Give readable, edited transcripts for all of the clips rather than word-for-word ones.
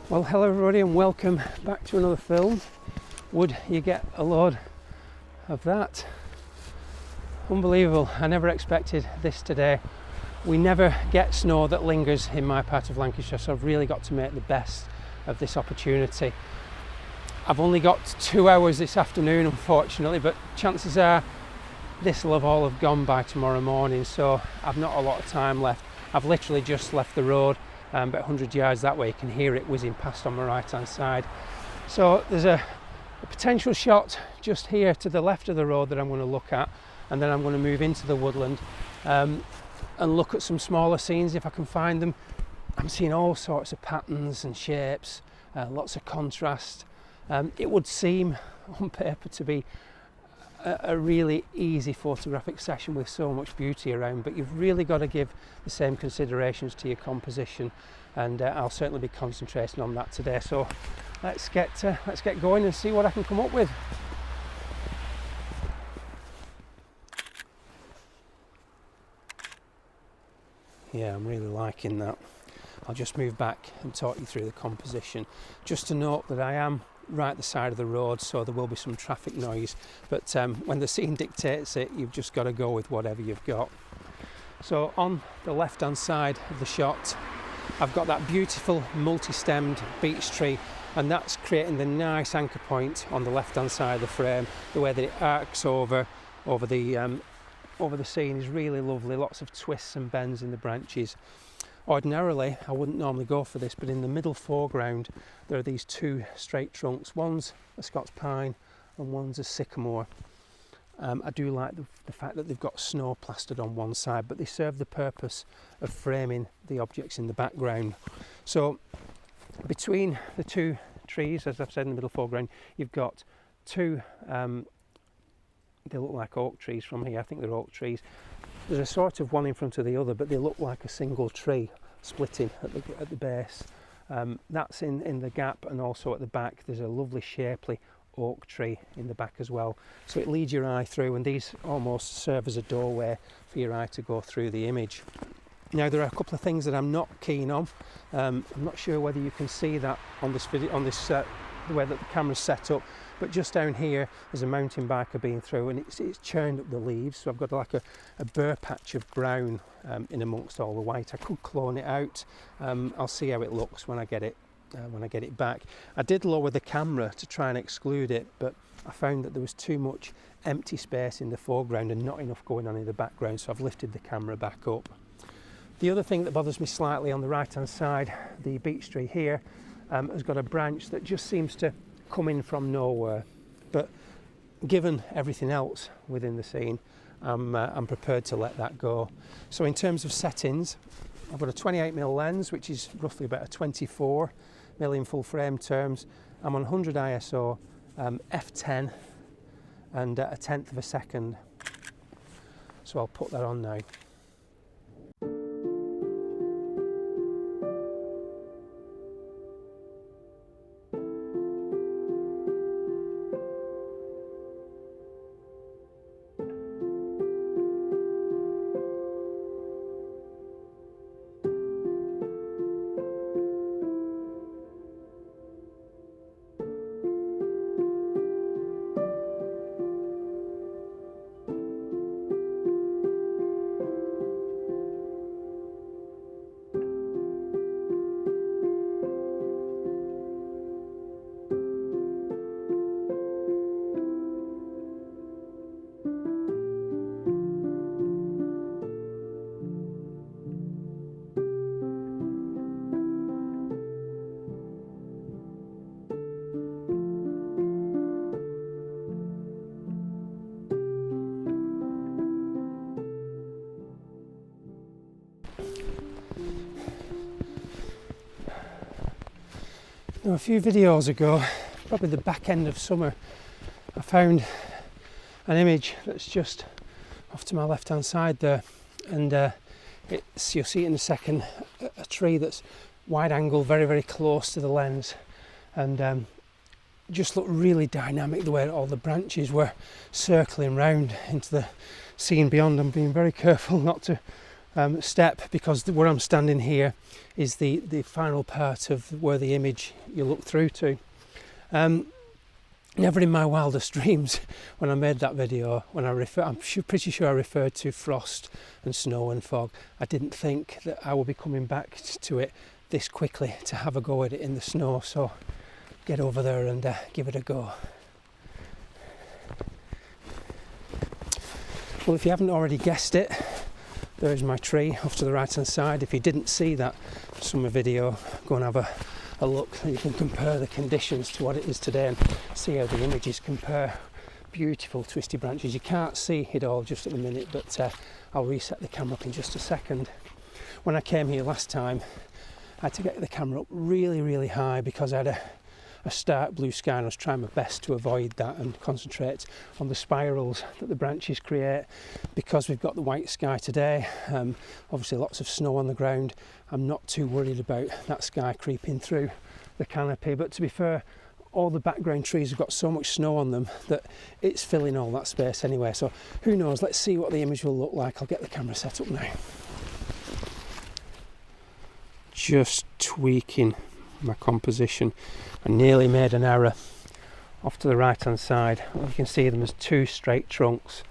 Well, hello everybody and welcome back to another film. Would you get a load of that? Unbelievable, I never expected this today. We never get snow that lingers in my part of Lancashire, so I've really got to make the best of this opportunity. I've only got 2 hours this afternoon, unfortunately, but chances are this will have all have gone by tomorrow morning, so I've not a lot of time left. I've literally just left the road. About 100 yards that way. You can hear it whizzing past on my right hand side. So there's a potential shot just here to the left of the road that I'm going to look at, and then I'm going to move into the woodland and look at some smaller scenes if I can find them. I'm seeing all sorts of patterns and shapes, lots of contrast. It would seem on paper to be a really easy photographic session with so much beauty around, but you've really got to give the same considerations to your composition, and I'll certainly be concentrating on that today. So let's get going and see what I can come up with. Yeah, I'm really liking that. I'll just move back and talk you through the composition. Just to note that I am right at the side of the road, so there will be some traffic noise, but when the scene dictates it, you've just got to go with whatever you've got. So on the left hand side of the shot, I've got that beautiful multi-stemmed beech tree, and that's creating the nice anchor point on the left hand side of the frame. The way that it arcs over the scene is really lovely. Lots of twists and bends in the branches. Ordinarily, I wouldn't normally go for this, but in the middle foreground there are these two straight trunks. One's a Scots pine and one's a sycamore. I do like the fact that they've got snow plastered on one side, but they serve the purpose of framing the objects in the background. So between the two trees, as I've said, in the middle foreground, you've got two, they look like oak trees from here. I think they're oak trees. There's a sort of one in front of the other, but they look like a single tree splitting at the base. That's in the gap, and also at the back there's a lovely shapely oak tree in the back as well. So it leads your eye through, and these almost serve as a doorway for your eye to go through the image. Now there are a couple of things that I'm not keen on. I'm not sure whether you can see that on this video, on this the way that the camera's set up, but just down here there's a mountain biker being through, and it's churned up the leaves, so I've got like a bare patch of brown in amongst all the white. I could clone it out. I'll see how it looks when I get it back. I did lower the camera to try and exclude it, but I found that there was too much empty space in the foreground and not enough going on in the background, so I've lifted the camera back up. The other thing that bothers me slightly on the right hand side, the beech tree here, has got a branch that just seems to come in from nowhere, but given everything else within the scene, I'm prepared to let that go. So in terms of settings, I've got a 28mm lens, which is roughly about a 24mm in full frame terms. I'm on 100 ISO, f10 and a tenth of a second. So I'll put that on now. Now, a few videos ago, probably the back end of summer, I found an image that's just off to my left hand side there, and you'll see it in a second, a tree that's wide angle, very, very close to the lens, and just looked really dynamic the way all the branches were circling round into the scene beyond. I'm being very careful not to step, because where I'm standing here is the final part of where the image you look through to. Never in my wildest dreams, when I made that video, I'm pretty sure I referred to frost and snow and fog, I didn't think that I would be coming back to it this quickly to have a go at it in the snow. So get over there and give it a go. Well, if you haven't already guessed it, there's my tree off to the right hand side. If you didn't see that summer video, go and have a look, and you can compare the conditions to what it is today and see how the images compare. Beautiful twisty branches. You can't see it all just at the minute, but I'll reset the camera up in just a second. When I came here last time, I had to get the camera up really, really high because I had a stark blue sky, and I was trying my best to avoid that and concentrate on the spirals that the branches create. Because we've got the white sky today, obviously lots of snow on the ground, I'm not too worried about that sky creeping through the canopy. But to be fair, all the background trees have got so much snow on them that it's filling all that space anyway. So who knows, let's see what the image will look like. I'll get the camera set up now. Just tweaking my composition. I nearly made an error. Off to the right hand side, you can see them as two straight trunks.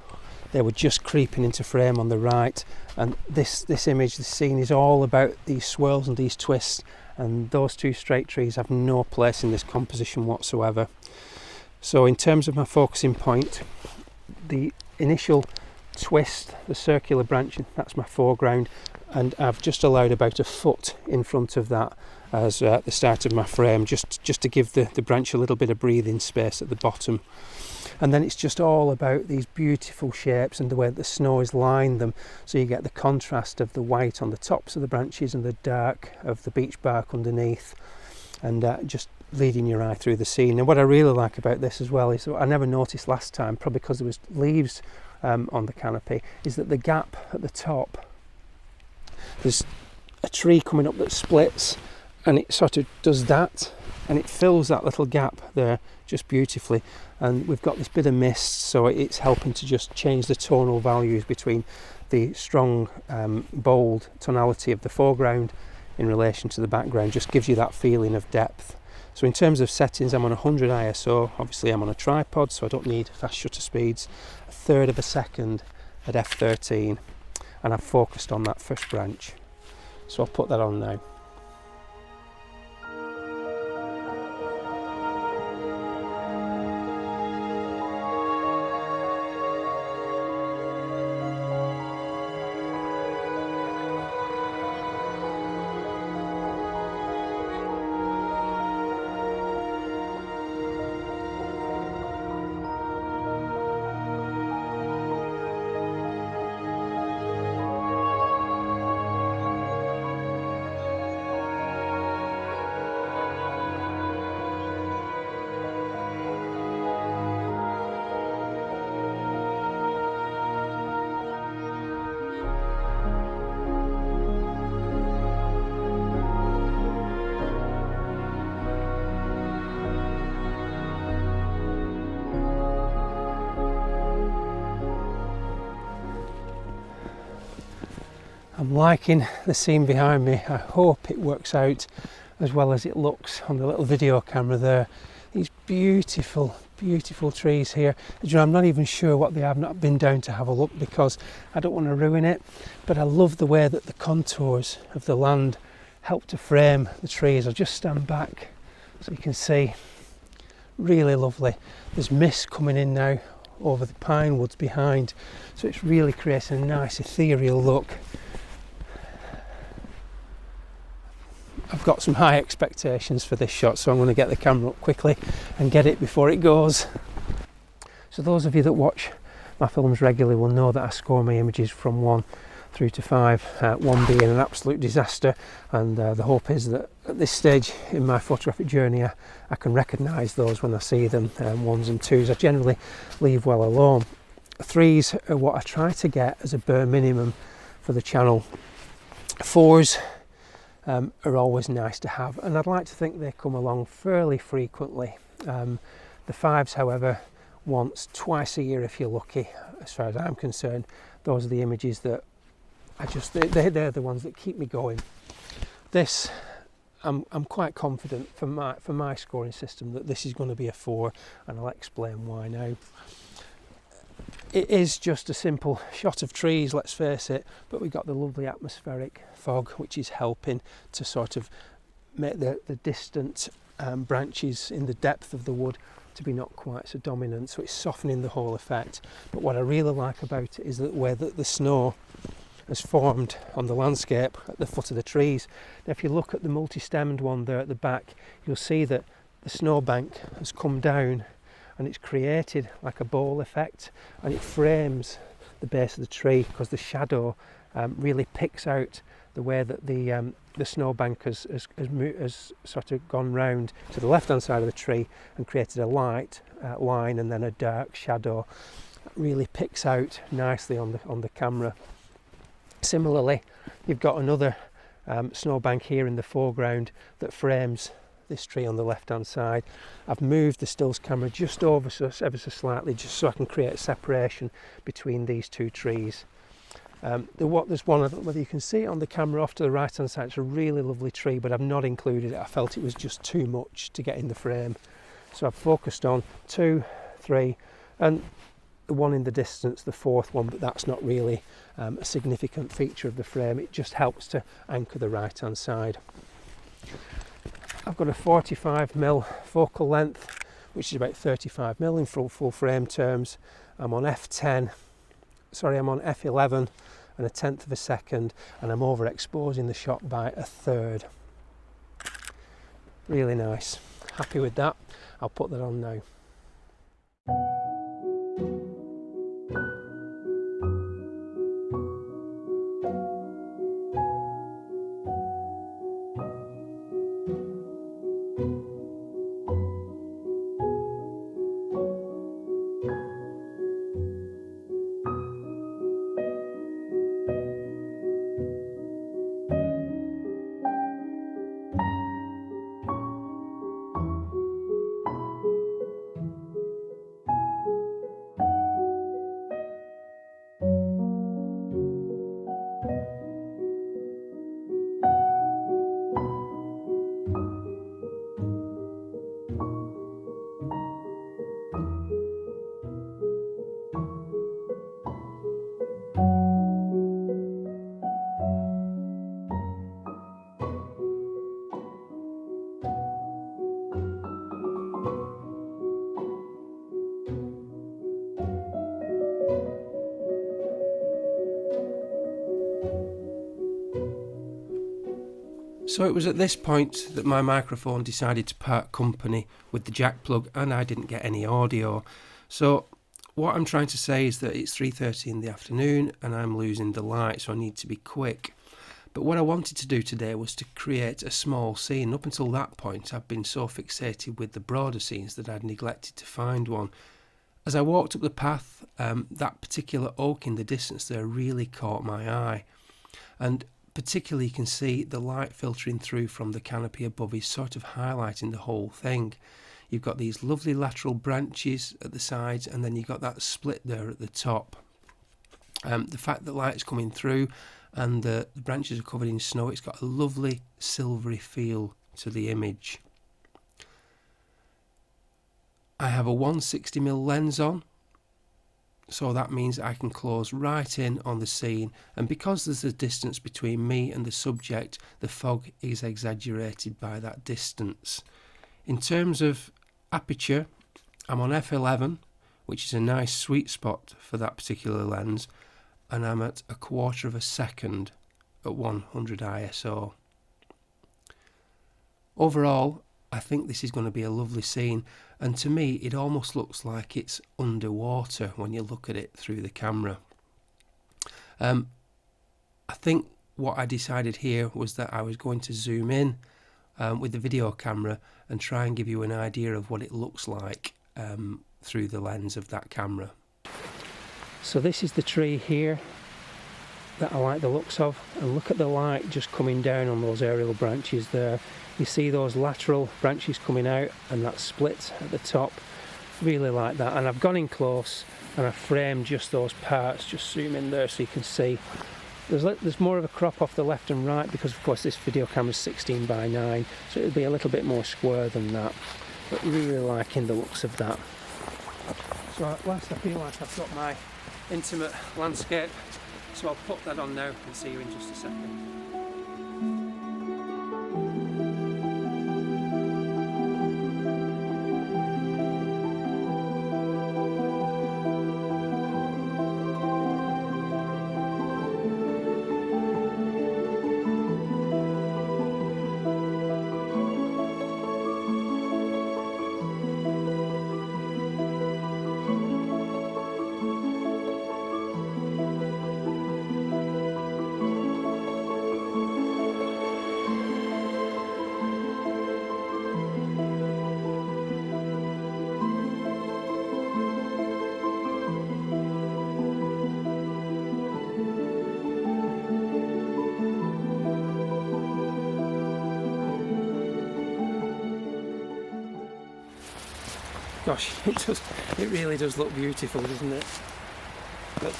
They were just creeping into frame on the right, and this image, this scene, is all about these swirls and these twists, and those two straight trees have no place in this composition whatsoever. So in terms of my focusing point, the initial twist, the circular branching, that's my foreground, and I've just allowed about a foot in front of that as the start of my frame, just to give the branch a little bit of breathing space at the bottom. And then it's just all about these beautiful shapes and the way that the snow has lined them, so you get the contrast of the white on the tops of the branches and the dark of the beech bark underneath, and just leading your eye through the scene. And what I really like about this as well is, I never noticed last time, probably because there was leaves on the canopy, is that the gap at the top, there's a tree coming up that splits, and it sort of does that, and it fills that little gap there just beautifully. And we've got this bit of mist, so it's helping to just change the tonal values between the strong bold tonality of the foreground in relation to the background. Just gives you that feeling of depth. So in terms of settings, I'm on 100 ISO. Obviously I'm on a tripod, so I don't need fast shutter speeds. 1/3 of a second at f13, and I've focused on that first branch. So I'll put that on now. I'm liking the scene behind me. I hope it works out as well as it looks on the little video camera there. These beautiful, beautiful trees here. You know, I'm not even sure what they are. I've not been down to have a look because I don't want to ruin it, but I love the way that the contours of the land help to frame the trees. I'll just stand back so you can see. Really lovely. There's mist coming in now over the pine woods behind, so it's really creating a nice ethereal look. I've got some high expectations for this shot, so I'm going to get the camera up quickly and get it before it goes. So those of you that watch my films regularly will know that I score my images from 1 through to 5, one being an absolute disaster, and the hope is that at this stage in my photographic journey I can recognise those when I see them. 1s and 2s I generally leave well alone. 3s are what I try to get as a bare minimum for the channel. 4s are always nice to have, and I'd like to think they come along fairly frequently. The 5s, however, once, twice a year if you're lucky, as far as I'm concerned. Those are the images that they're the ones that keep me going. This, I'm quite confident for my scoring system that this is going to be a 4, and I'll explain why now. It is just a simple shot of trees, let's face it, but we've got the lovely atmospheric fog, which is helping to sort of make the distant branches in the depth of the wood to be not quite so dominant, so it's softening the whole effect. But what I really like about it is that where the snow has formed on the landscape at the foot of the trees. Now if you look at the multi-stemmed one there at the back, you'll see that the snowbank has come down and it's created like a bowl effect, and it frames the base of the tree because the shadow really picks out the way that the snowbank has sort of gone round to the left hand side of the tree and created a light line and then a dark shadow. That really picks out nicely on the camera. Similarly, you've got another snowbank here in the foreground that frames this tree on the left hand side. I've moved the stills camera just ever so slightly, just so I can create a separation between these two trees. There's one, I don't know whether you can see it on the camera off to the right hand side. It's a really lovely tree, but I've not included it. I felt it was just too much to get in the frame, so I've focused on 2, 3 and the one in the distance, the 4th one, but that's not really a significant feature of the frame. It just helps to anchor the right hand side. I've got a 45mm focal length, which is about 35mm in full frame terms. I'm on f11 and 1/10 of a second, and I'm overexposing the shot by 1/3. Really nice. Happy with that. I'll put that on now. So it was at this point that my microphone decided to part company with the jack plug, and I didn't get any audio. So what I'm trying to say is that it's 3:30 in the afternoon and I'm losing the light, so I need to be quick. But what I wanted to do today was to create a small scene. Up until that point I've been so fixated with the broader scenes that I'd neglected to find one. As I walked up the path, that particular oak in the distance there really caught my eye, and particularly you can see the light filtering through from the canopy above is sort of highlighting the whole thing. You've got these lovely lateral branches at the sides, and then you've got that split there at the top. The fact that light's coming through and the branches are covered in snow, it's got a lovely silvery feel to the image. I have a 160mm lens on, so that means I can close right in on the scene, and because there's a distance between me and the subject, the fog is exaggerated by that distance. In terms of aperture, I'm on f11, which is a nice sweet spot for that particular lens, and I'm at 1/4 of a second at 100 ISO. Overall, I think this is going to be a lovely scene, and to me it almost looks like it's underwater when you look at it through the camera. I think what I decided here was that I was going to zoom in with the video camera and try and give you an idea of what it looks like through the lens of that camera. So this is the tree here that I like the looks of, and look at the light just coming down on those aerial branches there. You see those lateral branches coming out and that split at the top. Really like that, and I've gone in close and I've framed just those parts. Just zoom in there so you can see there's more of a crop off the left and right, because of course this video camera is 16:9, so it'll be a little bit more square than that, but really liking the looks of that. So at last I feel like I've got my intimate landscape, so I'll put that on now and see you in just a second. Gosh, it really does look beautiful, doesn't it? But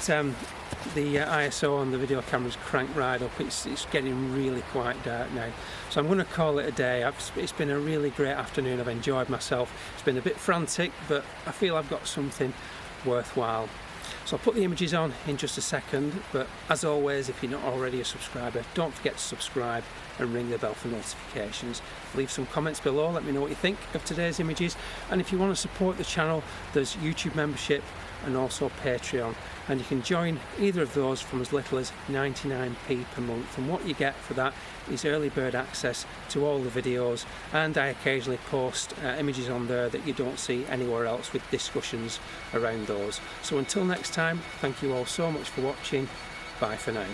the ISO on the video camera's cranked right up. It's getting really quite dark now, so I'm going to call it a day. It's been a really great afternoon. I've enjoyed myself. It's been a bit frantic, but I feel I've got something worthwhile. So I'll put the images on in just a second, but as always, if you're not already a subscriber, don't forget to subscribe and ring the bell for notifications. Leave some comments below, let me know what you think of today's images, and if you want to support the channel, there's YouTube membership and also Patreon, and you can join either of those from as little as 99p per month, and what you get for that is early bird access to all the videos, and I occasionally post images on there that you don't see anywhere else, with discussions around those. So until next time, thank you all so much for watching. Bye for now.